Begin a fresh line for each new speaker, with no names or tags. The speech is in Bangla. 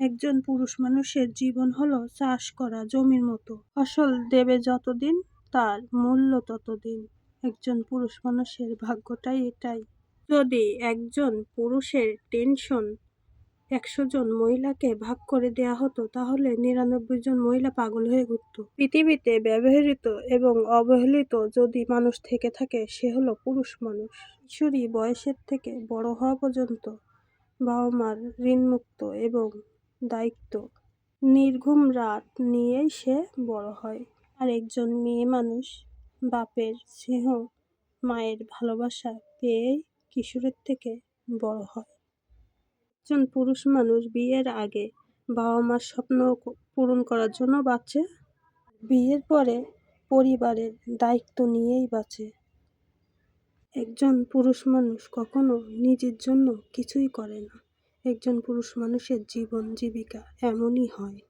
একজন পুরুষ মানুষের জীবন হলো চাষ করা জমির মতো। ফসল দেবে যতদিন, তার মূল্য ততদিন। একজন পুরুষ মানুষের ভাগ্যটাই এটাই। যদি একজন পুরুষের টেনশন 100 জন মহিলাকে ভাগ করে দেয়া হতো, তাহলে 99 জন মহিলা পাগল হয়ে ঘুরত। পৃথিবীতে ব্যবহৃত এবং অবহেলিত যদি মানুষ থেকে থাকে, সে হলো পুরুষ মানুষ। কিশোরী বয়সের থেকে বড় হওয়া পর্যন্ত বাবা মার ঋণমুক্ত এবং দায়িত্ব নির্ঘুম রাত নিয়েই সে বড় হয়। আর একজন মেয়ে মানুষ বাপের স্নেহ, মায়ের ভালোবাসা পেয়েই কিশোরের থেকে বড় হয়। একজন পুরুষ মানুষ বিয়ের আগে বাবা মার স্বপ্ন পূরণ করার জন্য বাঁচে, বিয়ের পরে পরিবারের দায়িত্ব নিয়েই বাঁচে। একজন পুরুষ মানুষ কখনো নিজের জন্য কিছুই করে না। একজন পুরুষ মানুষের জীবন জীবিকা এমনই হয়।